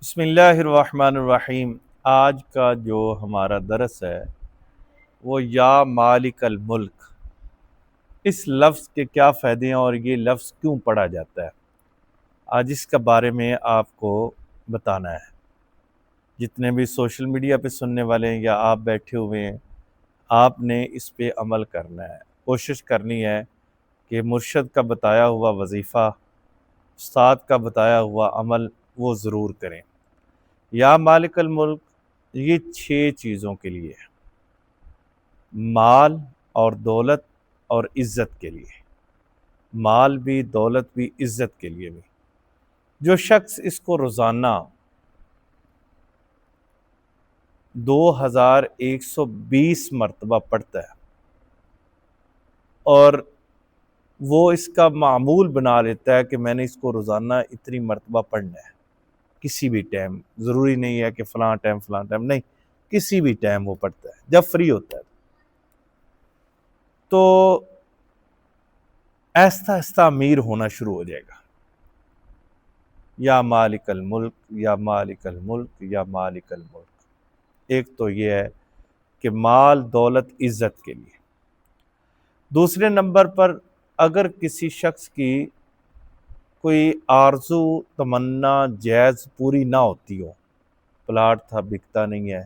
بسم اللہ الرحمن الرحیم۔ آج کا جو ہمارا درس ہے وہ یا مالک الملک، اس لفظ کے کیا فائدے ہیں اور یہ لفظ کیوں پڑھا جاتا ہے، آج اس کے بارے میں آپ کو بتانا ہے۔ جتنے بھی سوشل میڈیا پہ سننے والے ہیں یا آپ بیٹھے ہوئے ہیں، آپ نے اس پہ عمل کرنا ہے، کوشش کرنی ہے کہ مرشد کا بتایا ہوا وظیفہ، استاد کا بتایا ہوا عمل وہ ضرور کریں۔ یا مالک الملک یہ 6 چیزوں کے لیے ہے، مال اور دولت اور عزت کے لیے، مال بھی، دولت بھی، عزت کے لیے بھی۔ جو شخص اس کو روزانہ 2120 مرتبہ پڑھتا ہے اور وہ اس کا معمول بنا لیتا ہے کہ میں نے اس کو روزانہ اتنی مرتبہ پڑھنا ہے، کسی بھی ٹائم، ضروری نہیں ہے کہ فلاں ٹائم نہیں، کسی بھی ٹائم وہ پڑھتا ہے جب فری ہوتا ہے، تو آہستہ آہستہ امیر ہونا شروع ہو جائے گا۔ یا مالک الملک، یا مالک الملک، یا مالک الملک۔ ایک تو یہ ہے کہ مال، دولت، عزت کے لیے۔ دوسرے نمبر پر اگر کسی شخص کی کوئی آرزو، تمنا، جائز پوری نہ ہوتی ہو، پلاٹ تھا بکتا نہیں ہے،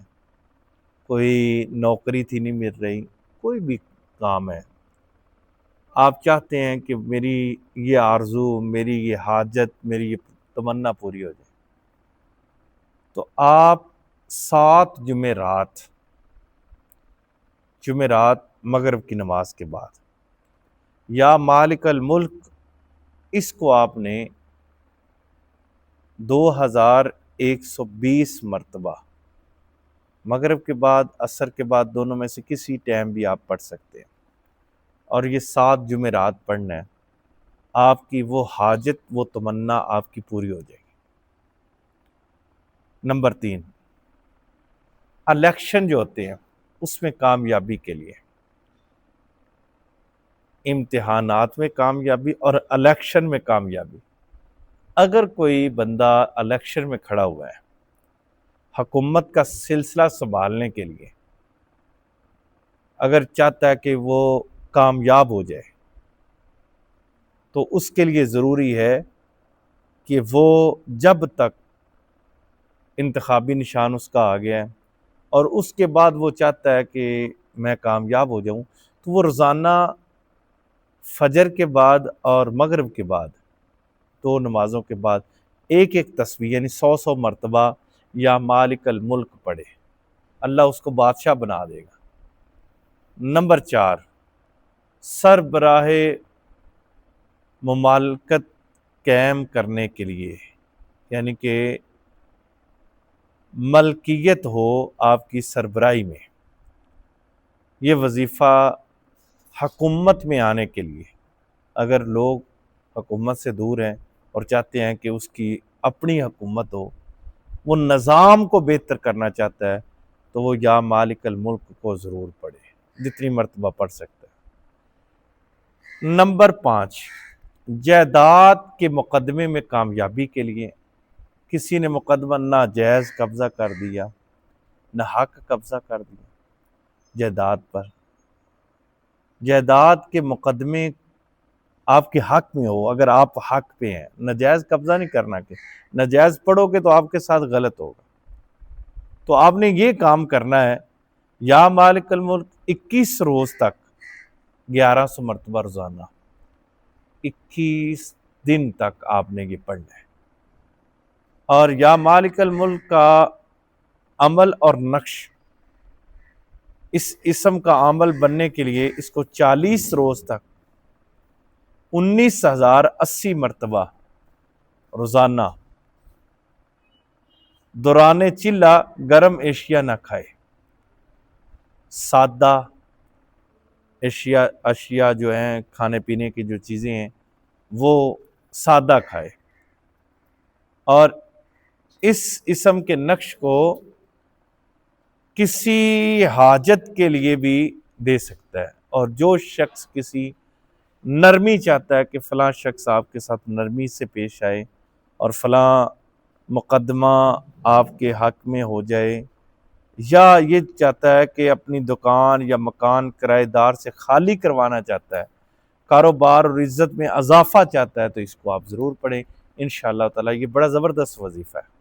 کوئی نوکری تھی نہیں مل رہی، کوئی بھی کام ہے، آپ چاہتے ہیں کہ میری یہ آرزو، میری یہ حاجت، میری یہ تمنا پوری ہو جائے، تو آپ 7 جمعرات مغرب کی نماز کے بعد یا مالک الملک، اس کو آپ نے 2120 مرتبہ مغرب کے بعد، عصر کے بعد، دونوں میں سے کسی ٹائم بھی آپ پڑھ سکتے ہیں، اور یہ 7 جمعرات پڑھنا ہے، آپ کی وہ حاجت، وہ تمنا آپ کی پوری ہو جائے گی۔ نمبر 3، الیکشن جو ہوتے ہیں اس میں کامیابی کے لیے، امتحانات میں کامیابی اور الیکشن میں کامیابی۔ اگر کوئی بندہ الیکشن میں کھڑا ہوا ہے حکومت کا سلسلہ سنبھالنے کے لیے، اگر چاہتا ہے کہ وہ کامیاب ہو جائے، تو اس کے لیے ضروری ہے کہ وہ جب تک انتخابی نشان اس کا آ گیا ہے اور اس کے بعد وہ چاہتا ہے کہ میں کامیاب ہو جاؤں، تو وہ روزانہ فجر کے بعد اور مغرب کے بعد، 2 نمازوں کے بعد، ایک ایک تسبیح یعنی 100 مرتبہ یا مالک الملک پڑھے، اللہ اس کو بادشاہ بنا دے گا۔ نمبر 4، سربراہ مملکت قائم کرنے کے لیے، یعنی کہ ملکیت ہو آپ کی سربراہی میں، یہ وظیفہ حکومت میں آنے کے لیے، اگر لوگ حکومت سے دور ہیں اور چاہتے ہیں کہ اس کی اپنی حکومت ہو، وہ نظام کو بہتر کرنا چاہتا ہے، تو وہ یا مالک الملک کو ضرور پڑھے، جتنی مرتبہ پڑھ سکتا ہے۔ نمبر 5، جائیداد کے مقدمے میں کامیابی کے لیے، کسی نے مقدمہ ناجائز قبضہ کر دیا، نہ حق قبضہ کر دیا جائیداد پر، جائیداد کے مقدمے آپ کے حق میں ہو، اگر آپ حق پہ ہیں، ناجائز قبضہ نہیں کرنا، کہ ناجائز پڑھو گے تو آپ کے ساتھ غلط ہوگا، تو آپ نے یہ کام کرنا ہے، یا مالک الملک 21 روز تک 1100 مرتبہ روزانہ، 21 دن تک آپ نے یہ پڑھنا ہے، اور یا مالک الملک کا عمل اور نقش، اس اسم کا عمل بننے کے لیے اس کو 40 روز تک 19,080 مرتبہ روزانہ دوران چلہ گرم اشیاء نہ کھائے، سادہ اشیاء جو ہیں، کھانے پینے کی جو چیزیں ہیں وہ سادہ کھائے، اور اس اسم کے نقش کو کسی حاجت کے لیے بھی دے سکتا ہے، اور جو شخص کسی نرمی چاہتا ہے کہ فلاں شخص آپ کے ساتھ نرمی سے پیش آئے اور فلاں مقدمہ آپ کے حق میں ہو جائے، یا یہ چاہتا ہے کہ اپنی دکان یا مکان کرائے دار سے خالی کروانا چاہتا ہے، کاروبار اور عزت میں اضافہ چاہتا ہے، تو اس کو آپ ضرور پڑھیں انشاءاللہ تعالی۔ یہ بڑا زبردست وظیفہ ہے۔